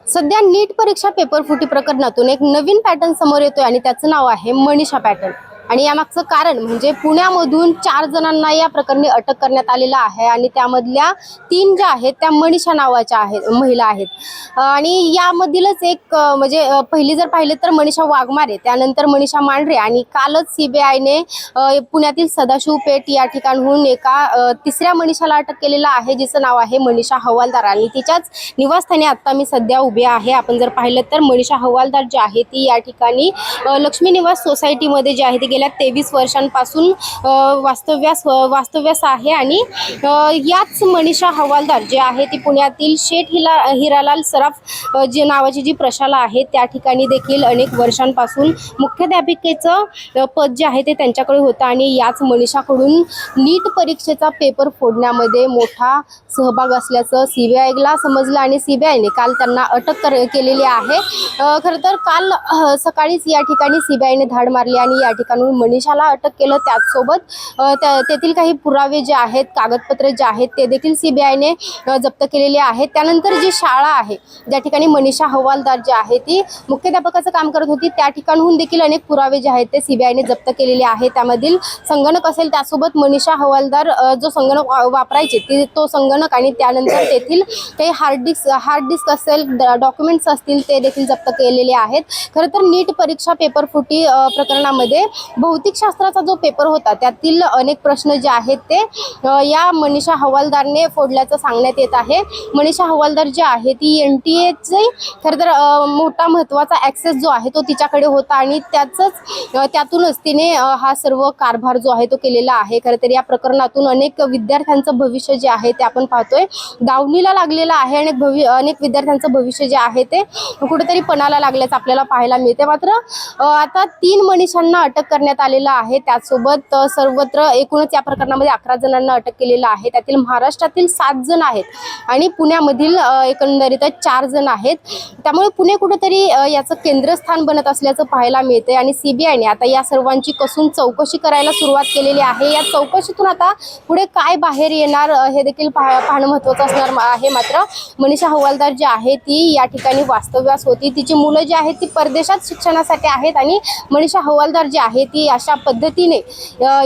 सध्या नीट परीक्षा पेपर फुटी प्रकरणातून एक नवीन पॅटर्न समोर येतोय आणि त्याचं नाव आहे मनीषा पॅटर्न। आणि यामागचं कारण म्हणजे पुण्यामधून 4 जणांना या प्रकरणी अटक करण्यात आलेला आहे आणि त्यामधल्या 3 ज्या आहेत त्या मनीषा नावाच्या आहेत, महिला आहेत। आणि यामधीलच एक म्हणजे पहिली जर पाहिले तर मनीषा वाघमारे, त्यानंतर मनीषा मांढरे आणि कालच सीबीआयने पुण्यातील सदाशिव पेठ या ठिकाणहून एका तिसऱ्या मनीषाला अटक केलेला आहे, जिचं नाव आहे मनीषा हवालदार। आणि तिच्याच निवासस्थानी आता मी सध्या उभी आहे। आपण जर पाहिलं तर मनीषा हवालदार जी आहे ती या ठिकाणी लक्ष्मी निवास सोसायटीमध्ये जी आहे ती गेल्या 23 वर्षांपासून वास्तव्यास आहे। आणि याच मनीषा हवालदार जे आहे ती पुण्यातील शेठ हिरालाल सराफ जी नावाची जी प्रशाला आहे त्या ठिकाणी देखील अनेक वर्षांपासून मुख्याध्यापिकेचं पद जे आहे ते त्यांच्याकडे होतं। आणि याच मनीषाकडून नीट परीक्षेचा पेपर फोडण्यामध्ये मोठा सहभाग असल्याचं सीबीआयला समजलं आणि सीबीआयने काल त्यांना अटक केलेली आहे। खरं तर काल सकाळीच या ठिकाणी सीबीआयने धाड मारली आणि या ठिकाणी मनीषाला अटक केलं। त्याचसोबत तेथील काही पुरावे जे आहेत, कागदपत्रे जे आहेत ते देखील सीबीआयने जप्त केलेले आहेत। त्यानंतर जी शाळा आहे ज्या ठिकाणी मनीषा हवालदार जी आहे ती मुख्याध्यापकाचं काम करत होती त्या ठिकाणहून देखील अनेक पुरावे जे आहेत ते सीबीआयने जप्त केलेले आहेत। त्यामधील संगणक असेल, त्यासोबत मनीषा हवालदार जो संगणक वापरायचे तो संगणक आणि त्यानंतर तेथील काही हार्ड डिस्क असेल, डॉक्युमेंट्स असतील ते देखील जप्त केलेले आहेत। खरं तर नीट परीक्षा पेपर फुटी प्रकरणामध्ये भौतिकशास्त्राचा जो पेपर होता त्यातील अनेक प्रश्न जे आहेत ते या मनीषा हवालदारने फोडल्याचं सांगण्यात येत आहे। मनीषा हवालदार जी आहे ती NTA खरं तर मोठा महत्त्वाचा ॲक्सेस जो आहे तो तिच्याकडे होता आणि त्यातूनच तिने हा सर्व कारभार जो आहे तो केलेला आहे। खरं तर या प्रकरणातून अनेक विद्यार्थ्यांचं भविष्य जे आहे ते आपण पाहतोय दावणीला लागलेलं आहे आणि अनेक विद्यार्थ्यांचं भविष्य जे आहे ते कुठेतरी पणाला लागल्याचं आपल्याला पाहायला मिळते। मात्र आता 3 मनीषांना अटक करण्यात आलेलं आहे। त्यासोबत सर्वत्र एकूणच या प्रकरणामध्ये 11 जणांना अटक केलेलं आहे। त्यातील महाराष्ट्रातील 7 जण आहेत आणि पुण्यामधील एकंदरीतच 4 जण आहेत। त्यामुळे पुणे कुठेतरी याचं केंद्रस्थान बनत असल्याचं पाहायला मिळते आणि सीबीआयने आता या सर्वांची कसून चौकशी करायला सुरुवात केलेली आहे। या चौकशीतून आता पुढे काय बाहेर येणार हे देखील पाहणं महत्त्वाचं असणार आहे। मात्र मनीषा हवालदार जी आहे ती या ठिकाणी वास्तव्यास होती, तिची मुलं जी आहेत ती परदेशात शिक्षणासाठी आहेत आणि मनीषा हवालदार जी आहे ती अशा पद्धतीने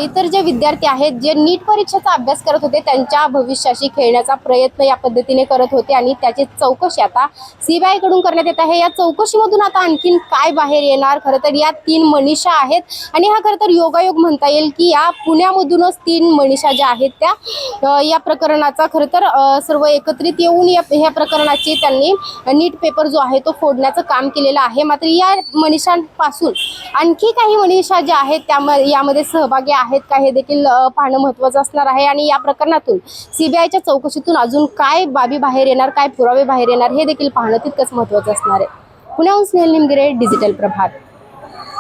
इतर जे विद्यार्थी आहेत जे नीट परीक्षेचा अभ्यास करत होते त्यांच्या भविष्याशी खेळण्याचा प्रयत्न या पद्धतीने करत होते आणि त्याची चौकशी आता सीबीआय कडून करण्यात येत आहे। या चौकशीमधून आता आणखीन काय बाहेर येणार? खरं तर या 3 मनीषा आहेत आणि हा खरं तर योगायोग म्हणता येईल की या पुण्यामधूनच 3 मनीषा ज्या आहेत त्या या प्रकरणाचा खरं तर सर्व एकत्रित येऊन या प्रकरणाची त्यांनी नीट पेपर जो आहे तो फोडण्याचं काम केलेलं आहे। मात्र या मनीषांपासून आणखी काही मनीषा ज्या आहेत यामध्ये सहभागी आहेत का हे देखील पाहणं महत्त्वाचं असणार आहे। आणि या प्रकरणातून सीबीआयच्या चौकशीतून अजून काय बाबी बाहेर येणार, काय पुरावे बाहेर येणार हे देखील पाहणं तितकंच महत्त्वाचं असणार आहे। पुण्याहून स्नेहल निमगिरे, डिजिटल प्रभात।